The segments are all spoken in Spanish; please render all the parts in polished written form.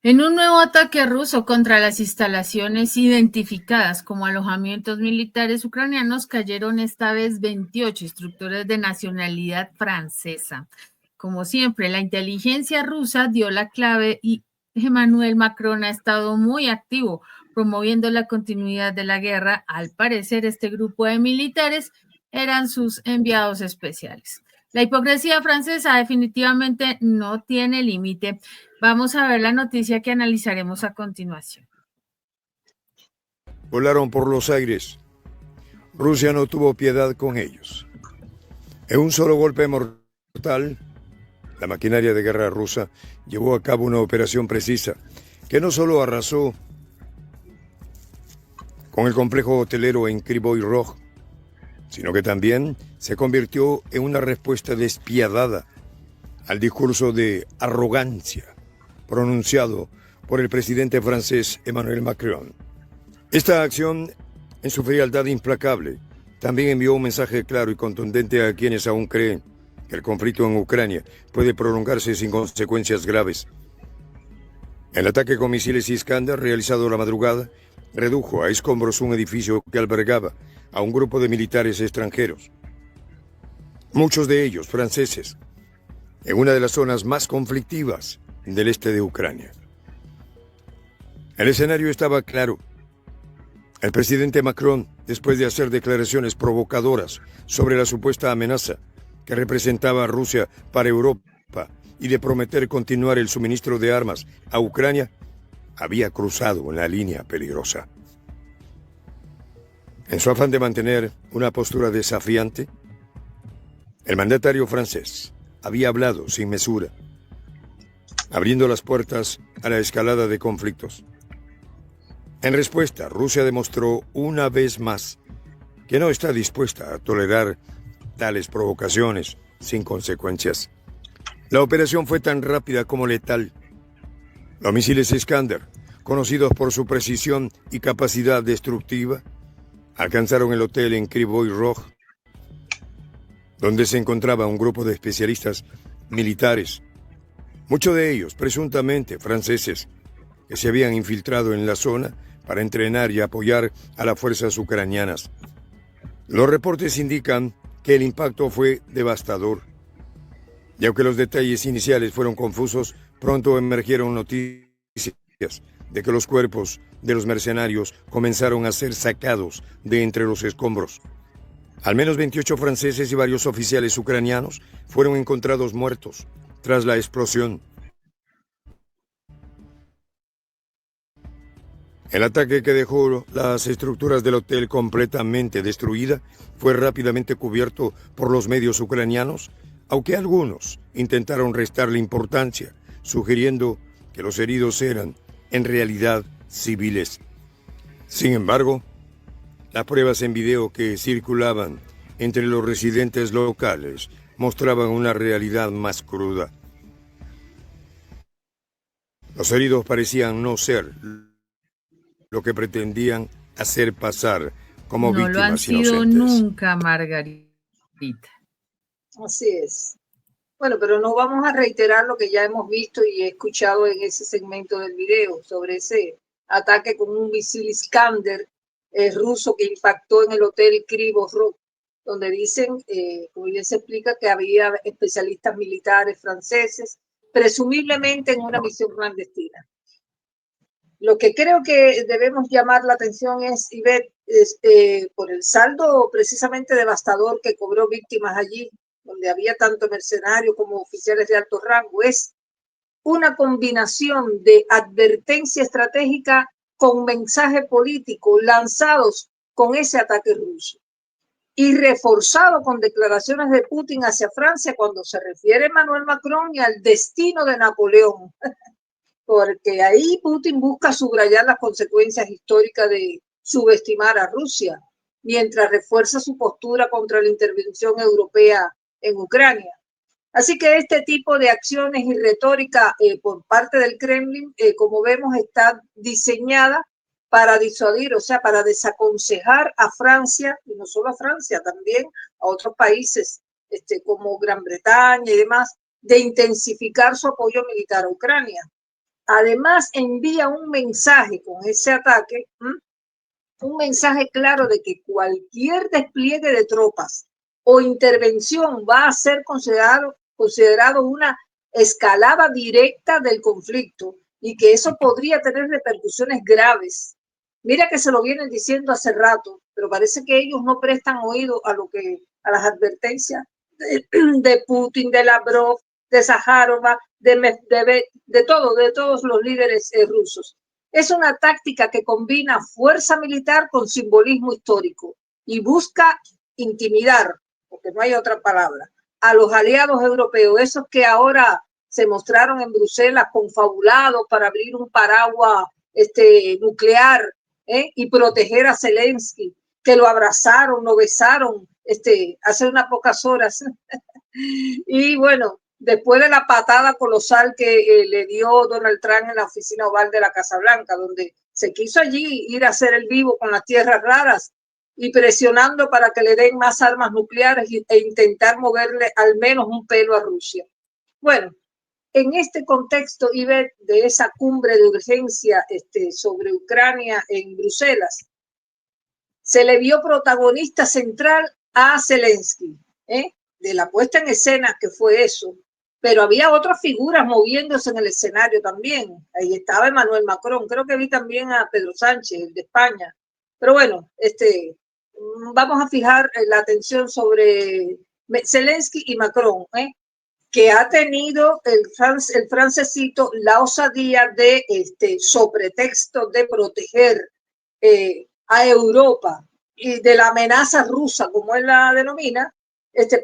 En un nuevo ataque ruso contra las instalaciones identificadas como alojamientos militares ucranianos, cayeron esta vez 28 instructores de nacionalidad francesa. Como siempre, la inteligencia rusa dio la clave y Emmanuel Macron ha estado muy activo promoviendo la continuidad de la guerra. Al parecer, este grupo de militares eran sus enviados especiales. La hipocresía francesa definitivamente no tiene límite. Vamos a ver la noticia que analizaremos a continuación. Volaron por los aires. Rusia no tuvo piedad con ellos. En un solo golpe mortal, la maquinaria de guerra rusa llevó a cabo una operación precisa que no solo arrasó con el complejo hotelero en Kryvyi Rog, sino que también se convirtió en una respuesta despiadada al discurso de arrogancia pronunciado por el presidente francés Emmanuel Macron. Esta acción, en su frialdad implacable, también envió un mensaje claro y contundente a quienes aún creen que el conflicto en Ucrania puede prolongarse sin consecuencias graves. El ataque con misiles Iskander realizado la madrugada redujo a escombros un edificio que albergaba a un grupo de militares extranjeros, muchos de ellos franceses, en una de las zonas más conflictivas del este de Ucrania. El escenario estaba claro. El presidente Macron, después de hacer declaraciones provocadoras sobre la supuesta amenaza que representaba a Rusia para Europa y de prometer continuar el suministro de armas a Ucrania, había cruzado una línea peligrosa. En su afán de mantener una postura desafiante, el mandatario francés había hablado sin mesura, abriendo las puertas a la escalada de conflictos. En respuesta, Rusia demostró una vez más que no está dispuesta a tolerar tales provocaciones sin consecuencias. La operación fue tan rápida como letal. Los misiles Iskander, conocidos por su precisión y capacidad destructiva, alcanzaron el hotel en Kryvyi Rog, donde se encontraba un grupo de especialistas militares, muchos de ellos presuntamente franceses, que se habían infiltrado en la zona para entrenar y apoyar a las fuerzas ucranianas. Los reportes indican que el impacto fue devastador. Y aunque los detalles iniciales fueron confusos, pronto emergieron noticias de que los cuerpos de los mercenarios comenzaron a ser sacados de entre los escombros. Al menos 28 franceses y varios oficiales ucranianos fueron encontrados muertos tras la explosión. El ataque, que dejó las estructuras del hotel completamente destruida, fue rápidamente cubierto por los medios ucranianos, aunque algunos intentaron restarle importancia, sugiriendo que los heridos eran, en realidad, civiles. Sin embargo, las pruebas en video que circulaban entre los residentes locales mostraban una realidad más cruda. Los heridos parecían no ser lo que pretendían hacer pasar como No lo han víctimas sido inocentes. nunca, Margarita. Así es. Bueno, pero no vamos a reiterar lo que ya hemos visto y escuchado en ese segmento del video sobre ese ataque con un misil Iskander ruso que impactó en el hotel Kryvyi Rog, donde dicen, como bien se explica, que había especialistas militares franceses, presumiblemente en una misión clandestina. Lo que creo que debemos llamar la atención es, Ivette, por el saldo precisamente devastador que cobró víctimas allí, donde había tanto mercenarios como oficiales de alto rango, es una combinación de advertencia estratégica con mensaje político lanzados con ese ataque ruso y reforzado con declaraciones de Putin hacia Francia cuando se refiere a Emmanuel Macron y al destino de Napoleón, porque ahí Putin busca subrayar las consecuencias históricas de subestimar a Rusia, mientras refuerza su postura contra la intervención europea en Ucrania. Así que este tipo de acciones y retórica por parte del Kremlin, como vemos, está diseñada para disuadir, o sea, para desaconsejar a Francia, y no solo a Francia, también a otros países como Gran Bretaña y demás, de intensificar su apoyo militar a Ucrania. además envía un mensaje con ese ataque, un mensaje claro de que cualquier despliegue de tropas o intervención va a ser considerado una escalada directa del conflicto y que eso podría tener repercusiones graves. Mira que se lo vienen diciendo hace rato, pero parece que ellos no prestan oído a las advertencias de Putin, de Lavrov, de Zaharova, de todos los líderes rusos. Es una táctica que combina fuerza militar con simbolismo histórico y busca intimidar, porque no hay otra palabra, a los aliados europeos, esos que ahora se mostraron en Bruselas confabulados para abrir un paraguas nuclear y proteger a Zelensky, que lo abrazaron, lo besaron hace unas pocas horas. Y bueno, después de la patada colosal que le dio Donald Trump en la oficina oval de la Casa Blanca, donde se quiso allí ir a hacer el vivo con las tierras raras y presionando para que le den más armas nucleares e intentar moverle al menos un pelo a Rusia. Bueno, en este contexto, Ivette, de esa cumbre de urgencia sobre Ucrania en Bruselas, se le vio protagonista central a Zelensky, de la puesta en escena que fue eso, pero había otras figuras moviéndose en el escenario también. Ahí estaba Emmanuel Macron, creo que vi también a Pedro Sánchez, el de España. Pero bueno, vamos a fijar la atención sobre Zelensky y Macron, que ha tenido el francesito la osadía de, sobre texto de proteger a Europa y de la amenaza rusa, como él la denomina,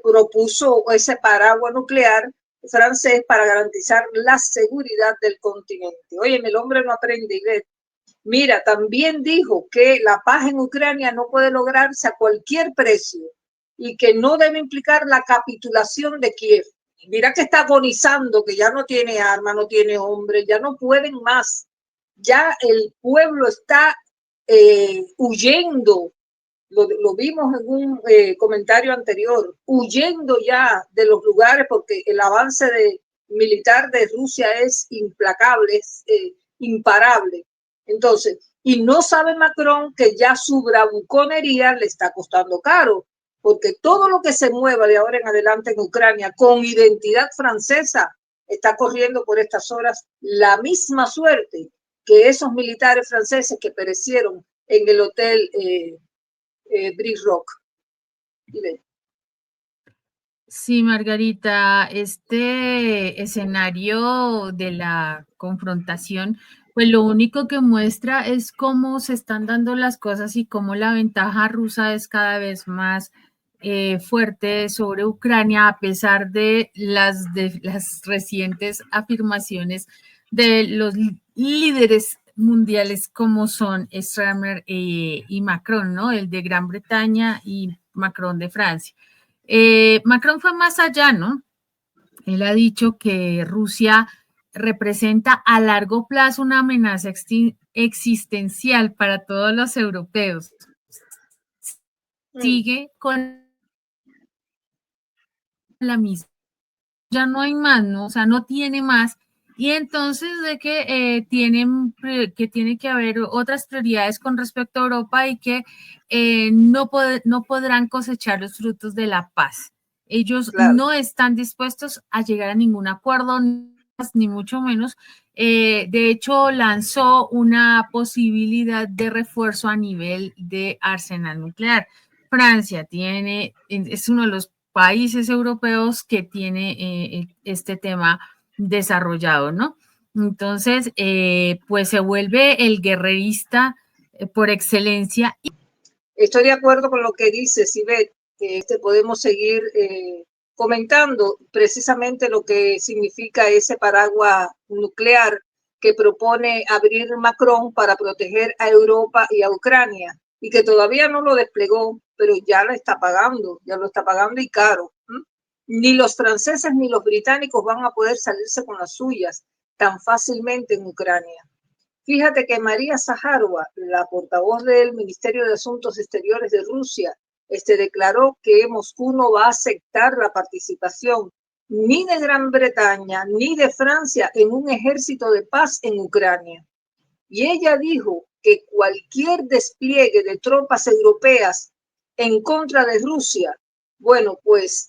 propuso ese paraguas nuclear francés para garantizar la seguridad del continente. Oye, el hombre no aprende y ve. Mira, también dijo que la paz en Ucrania no puede lograrse a cualquier precio y que no debe implicar la capitulación de Kiev. Mira que está agonizando, que ya no tiene armas, no tiene hombres, ya no pueden más. Ya el pueblo está huyendo, lo vimos en un comentario anterior, huyendo ya de los lugares porque el avance militar de Rusia es implacable, es imparable. Entonces, y no sabe Macron que ya su bravuconería le está costando caro, porque todo lo que se mueva de ahora en adelante en Ucrania con identidad francesa está corriendo por estas horas la misma suerte que esos militares franceses que perecieron en el hotel Brick Rock. Sí, Margarita, este escenario de la confrontación, pues lo único que muestra es cómo se están dando las cosas y cómo la ventaja rusa es cada vez más fuerte sobre Ucrania, a pesar de las recientes afirmaciones de los líderes mundiales como son Starmer y Macron, ¿no? El de Gran Bretaña y Macron de Francia. Macron fue más allá, ¿no? Él ha dicho que Rusia representa a largo plazo una amenaza existencial para todos los europeos. Sigue con la misma. Ya no hay más, ¿no? O sea, no tiene más. Y entonces de que tiene que haber otras prioridades con respecto a Europa y que no podrán cosechar los frutos de la paz. Ellos no están dispuestos a llegar a ningún acuerdo, ni mucho menos. De hecho, lanzó una posibilidad de refuerzo a nivel de arsenal nuclear. Francia es uno de los países europeos que tiene este tema desarrollado, ¿no? Entonces, pues se vuelve el guerrerista por excelencia. Estoy de acuerdo con lo que dices, Ivette, que podemos seguir comentando precisamente lo que significa ese paraguas nuclear que propone abrir Macron para proteger a Europa y a Ucrania, y que todavía no lo desplegó, pero ya lo está pagando y caro. Ni los franceses ni los británicos van a poder salirse con las suyas tan fácilmente en Ucrania. Fíjate que María Zaharova, la portavoz del Ministerio de Asuntos Exteriores de Rusia, declaró que Moscú no va a aceptar la participación ni de Gran Bretaña ni de Francia en un ejército de paz en Ucrania. Y ella dijo que cualquier despliegue de tropas europeas en contra de Rusia, bueno, pues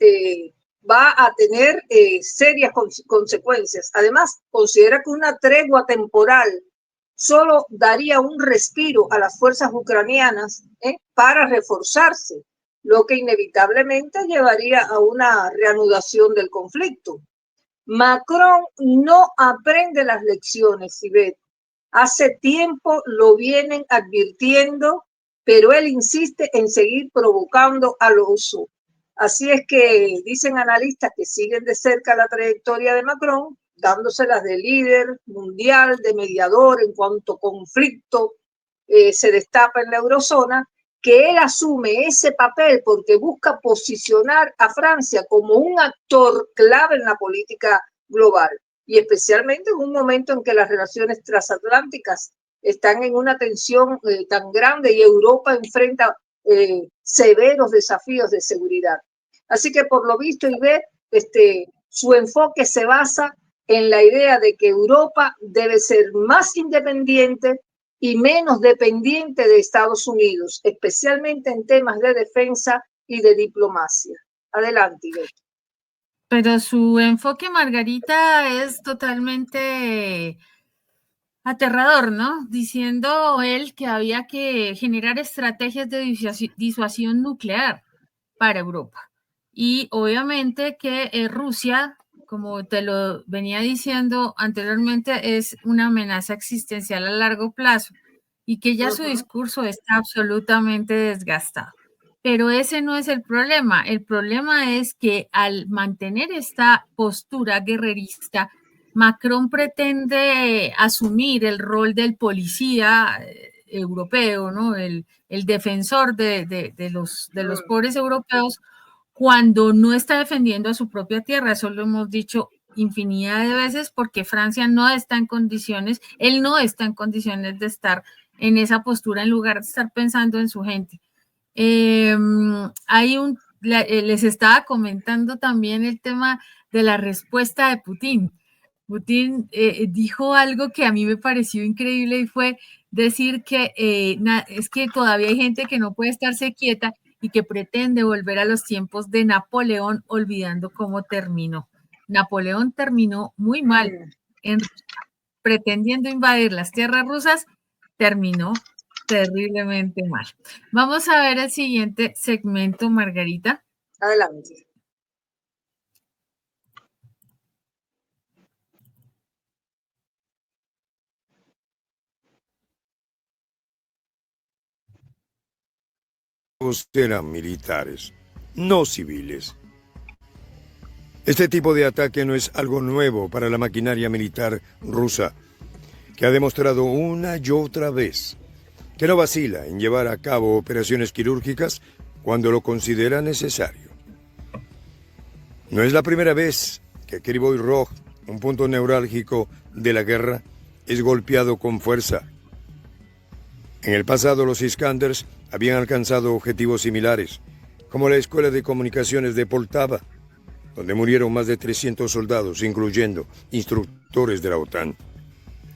va a tener serias consecuencias. Además, considera que una tregua temporal solo daría un respiro a las fuerzas ucranianas para reforzarse, lo que inevitablemente llevaría a una reanudación del conflicto. Macron no aprende las lecciones, Ivette. Hace tiempo lo vienen advirtiendo, pero él insiste en seguir provocando al oso. Así es que dicen analistas que siguen de cerca la trayectoria de Macron, dándoselas de líder mundial, de mediador en cuanto conflicto se destapa en la eurozona, que él asume ese papel porque busca posicionar a Francia como un actor clave en la política global, y especialmente en un momento en que las relaciones transatlánticas están en una tensión tan grande y Europa enfrenta severos desafíos de seguridad. Así que por lo visto, Ivette, su enfoque se basa en la idea de que Europa debe ser más independiente y menos dependiente de Estados Unidos, especialmente en temas de defensa y de diplomacia. Adelante, Ivette. Pero su enfoque, Margarita, es totalmente aterrador, ¿no? Diciendo él que había que generar estrategias de disuasión nuclear para Europa. Y obviamente que Rusia, como te lo venía diciendo anteriormente, es una amenaza existencial a largo plazo y que ya su discurso está absolutamente desgastado. Pero ese no es el problema. El problema es que al mantener esta postura guerrerista, Macron pretende asumir el rol del policía europeo, ¿no? El defensor de los pobres europeos, cuando no está defendiendo a su propia tierra. Eso lo hemos dicho infinidad de veces, porque Francia no está en condiciones, él no está en condiciones de estar en esa postura en lugar de estar pensando en su gente. Les estaba comentando también el tema de la respuesta de Putin. Putin dijo algo que a mí me pareció increíble, y fue decir que es que todavía hay gente que no puede estarse quieta y que pretende volver a los tiempos de Napoleón, olvidando cómo terminó. Napoleón terminó muy mal, pretendiendo invadir las tierras rusas, terminó terriblemente mal. Vamos a ver el siguiente segmento, Margarita. Adelante. Eran militares, no civiles. Este tipo de ataque no es algo nuevo para la maquinaria militar rusa, que ha demostrado una y otra vez que no vacila en llevar a cabo operaciones quirúrgicas cuando lo considera necesario. No es la primera vez que Kryvyi Rih, un punto neurálgico de la guerra, es golpeado con fuerza. En el pasado, los Iskanders habían alcanzado objetivos similares, como la Escuela de Comunicaciones de Poltava, donde murieron más de 300 soldados, incluyendo instructores de la OTAN.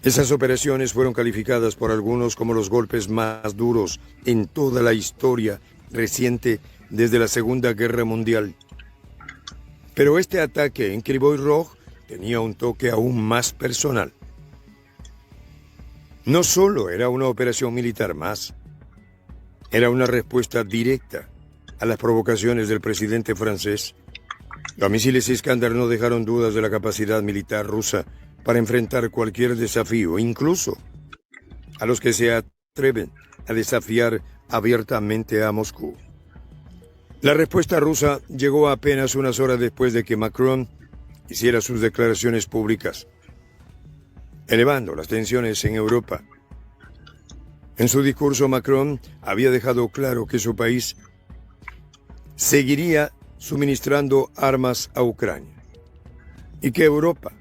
Esas operaciones fueron calificadas por algunos como los golpes más duros en toda la historia reciente desde la Segunda Guerra Mundial. Pero este ataque en Kryvyi Rih tenía un toque aún más personal. No solo era una operación militar más, era una respuesta directa a las provocaciones del presidente francés. Los misiles Iskander no dejaron dudas de la capacidad militar rusa para enfrentar cualquier desafío, incluso a los que se atreven a desafiar abiertamente a Moscú. La respuesta rusa llegó apenas unas horas después de que Macron hiciera sus declaraciones públicas, elevando las tensiones en Europa. En su discurso, Macron había dejado claro que su país seguiría suministrando armas a Ucrania y que Europa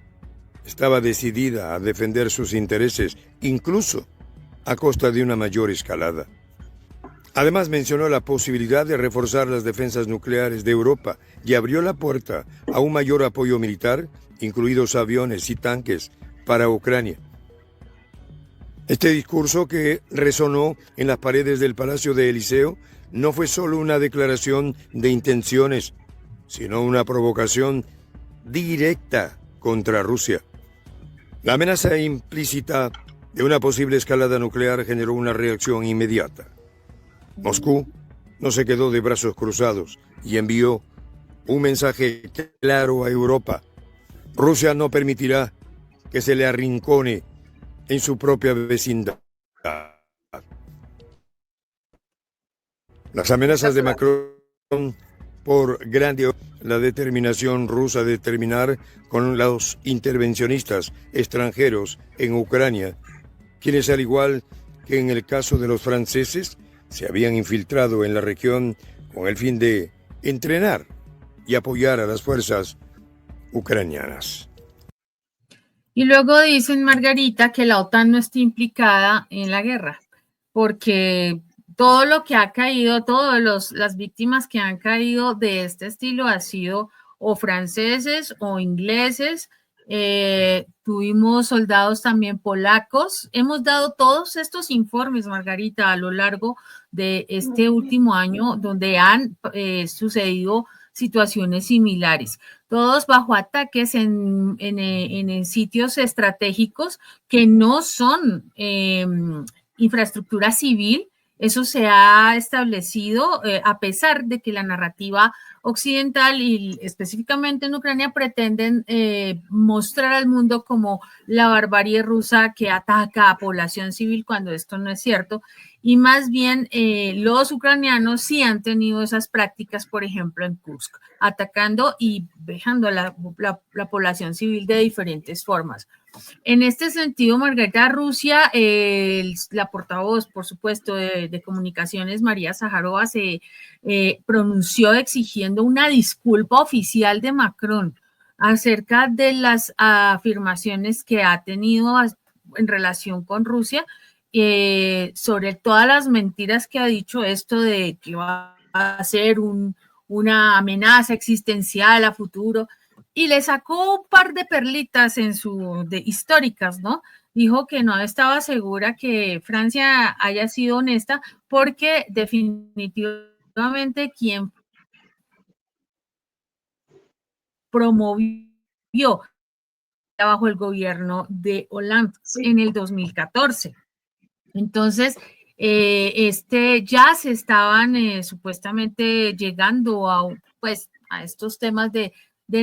estaba decidida a defender sus intereses, incluso a costa de una mayor escalada. Además mencionó la posibilidad de reforzar las defensas nucleares de Europa y abrió la puerta a un mayor apoyo militar, incluidos aviones y tanques, para Ucrania. Este discurso, que resonó en las paredes del Palacio de Eliseo, no fue solo una declaración de intenciones, sino una provocación directa contra Rusia. La amenaza implícita de una posible escalada nuclear generó una reacción inmediata. Moscú no se quedó de brazos cruzados y envió un mensaje claro a Europa. Rusia no permitirá que se le arrincone en su propia vecindad. Las amenazas de Macron por la determinación rusa de terminar con los intervencionistas extranjeros en Ucrania, quienes, al igual que en el caso de los franceses, se habían infiltrado en la región con el fin de entrenar y apoyar a las fuerzas ucranianas. Y luego dicen, Margarita, que la OTAN no está implicada en la guerra, porque todo lo que ha caído, todas las víctimas que han caído de este estilo ha sido o franceses o ingleses. Tuvimos soldados también polacos. Hemos dado todos estos informes, Margarita, a lo largo de este último año, donde han sucedido situaciones similares, todos bajo ataques en sitios estratégicos que no son infraestructura civil. Eso se ha establecido a pesar de que la narrativa occidental y específicamente en Ucrania pretenden mostrar al mundo como la barbarie rusa que ataca a población civil, cuando esto no es cierto. Y más bien los ucranianos sí han tenido esas prácticas, por ejemplo, en Kursk, atacando y dejando a la población civil de diferentes formas. En este sentido, Margarita, Rusia, la portavoz, por supuesto, de comunicaciones, María Zaharova, se pronunció exigiendo una disculpa oficial de Macron acerca de las afirmaciones que ha tenido en relación con Rusia, sobre todas las mentiras que ha dicho, esto de que va a ser una amenaza existencial a futuro. Y le sacó un par de perlitas históricas, ¿no? Dijo que no estaba segura que Francia haya sido honesta, porque definitivamente quien promovió bajo el gobierno de Hollande en el 2014. Entonces, ya se estaban supuestamente llegando a estos temas de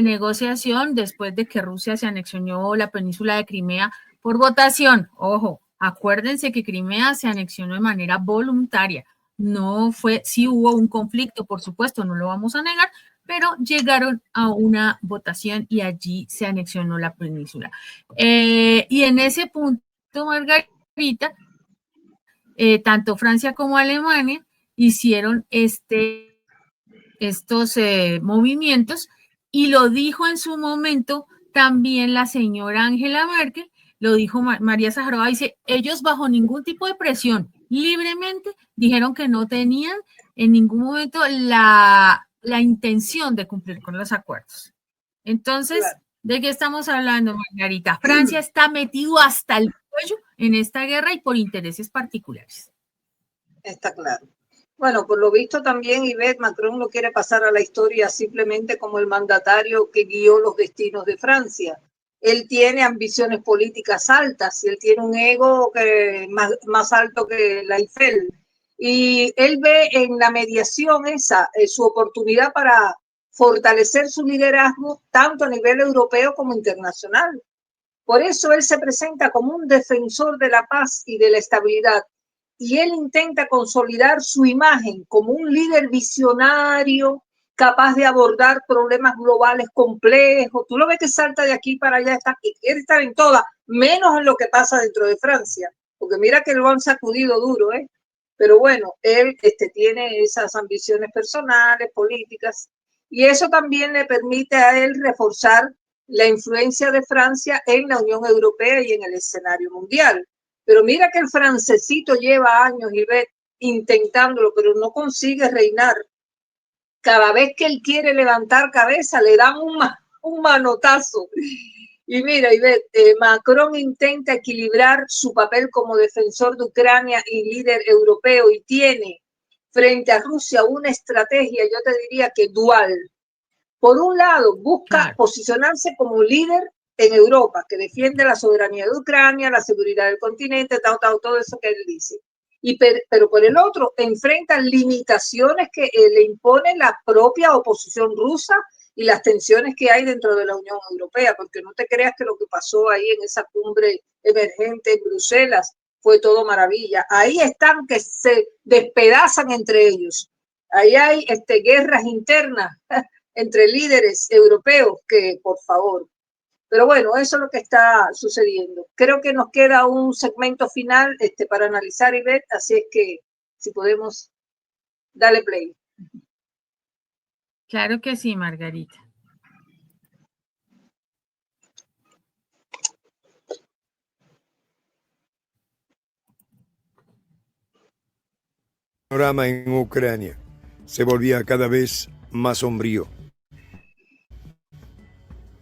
negociación después de que Rusia se anexionó la península de Crimea por votación. Ojo, acuérdense que Crimea se anexionó de manera voluntaria. No fue, sí hubo un conflicto, por supuesto, no lo vamos a negar, pero llegaron a una votación y allí se anexionó la península. Y en ese punto, Margarita, tanto Francia como Alemania hicieron estos movimientos, y lo dijo en su momento también la señora Angela Merkel, lo dijo María Zaharova, dice, ellos bajo ningún tipo de presión, libremente dijeron que no tenían en ningún momento la intención de cumplir con los acuerdos. Entonces, claro, ¿de qué estamos hablando, Margarita? Francia está metido hasta el cuello en esta guerra y por intereses particulares. Está claro. Bueno, por lo visto también, Ivette, Macron no quiere pasar a la historia simplemente como el mandatario que guió los destinos de Francia. Él tiene ambiciones políticas altas y él tiene un ego más alto que la Eiffel. Y él ve en la mediación su oportunidad para fortalecer su liderazgo tanto a nivel europeo como internacional. Por eso él se presenta como un defensor de la paz y de la estabilidad. Y él intenta consolidar su imagen como un líder visionario, capaz de abordar problemas globales complejos. Tú lo ves que salta de aquí para allá, y quiere estar en todas, menos en lo que pasa dentro de Francia, porque mira que lo han sacudido duro, ¿eh? Pero bueno, él tiene esas ambiciones personales, políticas, y eso también le permite a él reforzar la influencia de Francia en la Unión Europea y en el escenario mundial. Pero mira que el francesito lleva años, Ivette, intentándolo, pero no consigue reinar. Cada vez que él quiere levantar cabeza, le dan un manotazo. Y mira, Macron intenta equilibrar su papel como defensor de Ucrania y líder europeo y tiene frente a Rusia una estrategia, yo te diría que dual. Por un lado, busca posicionarse como líder en Europa, que defiende la soberanía de Ucrania, la seguridad del continente, todo eso que él dice. Pero por el otro, enfrenta limitaciones que le impone la propia oposición rusa y las tensiones que hay dentro de la Unión Europea, porque no te creas que lo que pasó ahí en esa cumbre emergente en Bruselas fue todo maravilla. Ahí están que se despedazan entre ellos. Ahí hay guerras internas entre líderes europeos que, por favor. Pero bueno, eso es lo que está sucediendo. Creo que nos queda un segmento final para analizar y ver, así es que si podemos, dale play. Claro que sí, Margarita. El panorama en Ucrania se volvía cada vez más sombrío.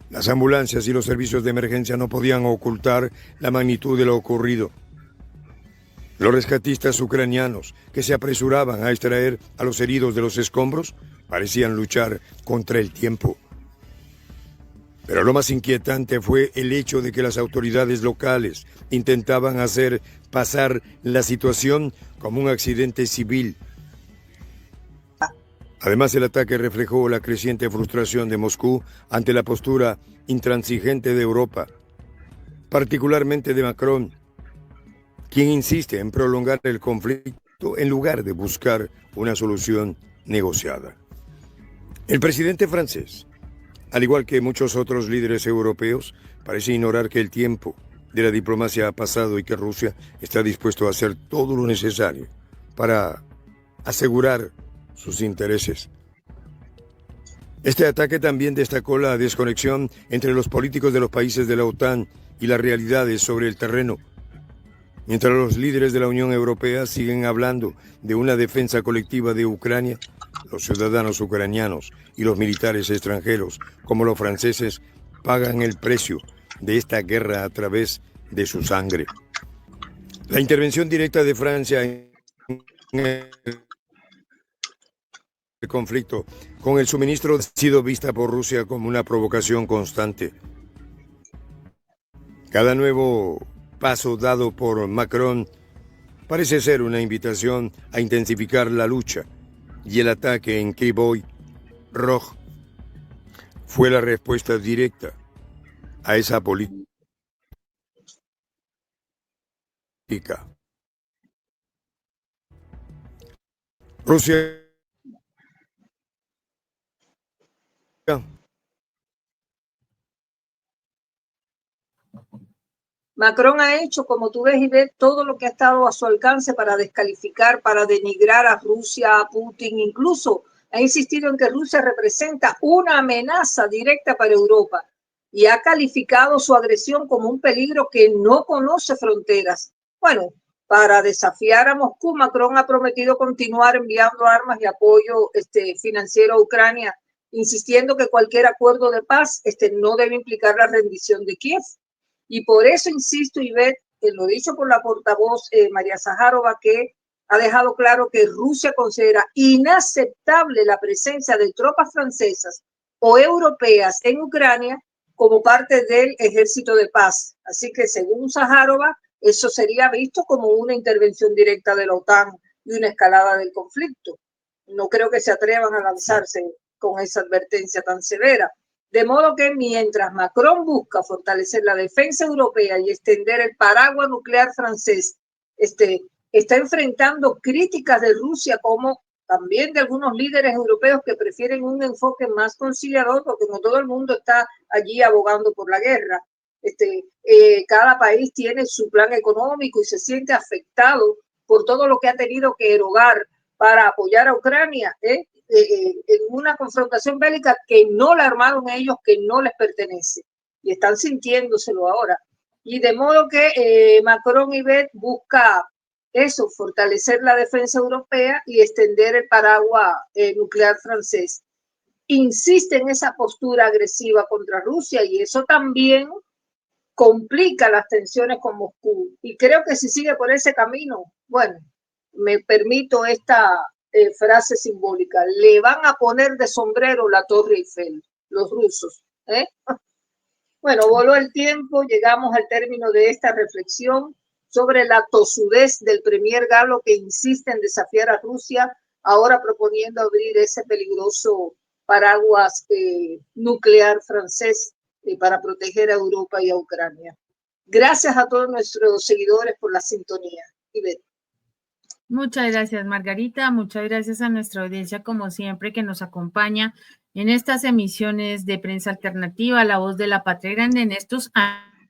Las ambulancias y los servicios de emergencia no podían ocultar la magnitud de lo ocurrido. Los rescatistas ucranianos que se apresuraban a extraer a los heridos de los escombros parecían luchar contra el tiempo. Pero lo más inquietante fue el hecho de que las autoridades locales intentaban hacer pasar la situación como un accidente civil. Además, el ataque reflejó la creciente frustración de Moscú ante la postura intransigente de Europa, particularmente de Macron, quien insiste en prolongar el conflicto en lugar de buscar una solución negociada. El presidente francés, al igual que muchos otros líderes europeos, parece ignorar que el tiempo de la diplomacia ha pasado y que Rusia está dispuesto a hacer todo lo necesario para asegurar sus intereses. Este ataque también destacó la desconexión entre los políticos de los países de la OTAN y las realidades sobre el terreno. Mientras los líderes de la Unión Europea siguen hablando de una defensa colectiva de Ucrania, los ciudadanos ucranianos y los militares extranjeros, como los franceses, pagan el precio de esta guerra a través de su sangre. La intervención directa de Francia en el conflicto con el suministro ha sido vista por Rusia como una provocación constante. Cada nuevo paso dado por Macron parece ser una invitación a intensificar la lucha, y el ataque en Kryvyi Rih fue la respuesta directa a esa política. Rusia Macron ha hecho, como tú ves y ves, todo lo que ha estado a su alcance para descalificar, para denigrar a Rusia, a Putin. Incluso ha insistido en que Rusia representa una amenaza directa para Europa y ha calificado su agresión como un peligro que no conoce fronteras. Bueno, para desafiar a Moscú, Macron ha prometido continuar enviando armas y apoyo financiero a Ucrania, insistiendo que cualquier acuerdo de paz no debe implicar la rendición de Kiev. Y por eso insisto, Ivette, lo dicho por la portavoz María Zaharova, que ha dejado claro que Rusia considera inaceptable la presencia de tropas francesas o europeas en Ucrania como parte del ejército de paz. Así que según Zaharova, eso sería visto como una intervención directa de la OTAN y una escalada del conflicto. No creo que se atrevan a lanzarse con esa advertencia tan severa. De modo que mientras Macron busca fortalecer la defensa europea y extender el paraguas nuclear francés, está enfrentando críticas de Rusia como también de algunos líderes europeos que prefieren un enfoque más conciliador, porque no todo el mundo está allí abogando por la guerra. Cada país tiene su plan económico y se siente afectado por todo lo que ha tenido que erogar para apoyar a Ucrania, en una confrontación bélica que no la armaron ellos, que no les pertenece, y están sintiéndoselo ahora. Y de modo que Macron y Beth busca eso, fortalecer la defensa europea y extender el paraguas nuclear francés. Insiste en esa postura agresiva contra Rusia y eso también complica las tensiones con Moscú. Y creo que si sigue por ese camino, bueno, me permito esta frase simbólica, le van a poner de sombrero la Torre Eiffel, los rusos. Bueno, voló el tiempo, llegamos al término de esta reflexión sobre la tosudez del premier Galo que insiste en desafiar a Rusia, ahora proponiendo abrir ese peligroso paraguas nuclear francés para proteger a Europa y a Ucrania. Gracias a todos nuestros seguidores por la sintonía. Ivette. Muchas gracias, Margarita. Muchas gracias a nuestra audiencia, como siempre, que nos acompaña en estas emisiones de Prensa Alternativa, La Voz de la Patria Grande, en estos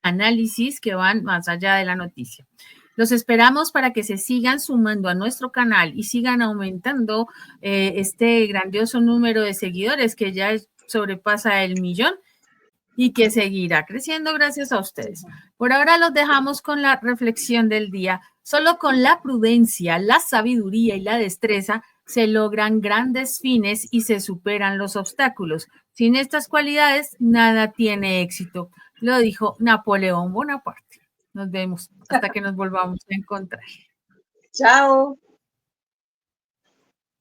análisis que van más allá de la noticia. Los esperamos para que se sigan sumando a nuestro canal y sigan aumentando este grandioso número de seguidores que ya sobrepasa el 1.000.000 y que seguirá creciendo gracias a ustedes. Por ahora los dejamos con la reflexión del día. Solo con la prudencia, la sabiduría y la destreza se logran grandes fines y se superan los obstáculos. Sin estas cualidades, nada tiene éxito. Lo dijo Napoleón Bonaparte. Nos vemos hasta que nos volvamos a encontrar. Chao.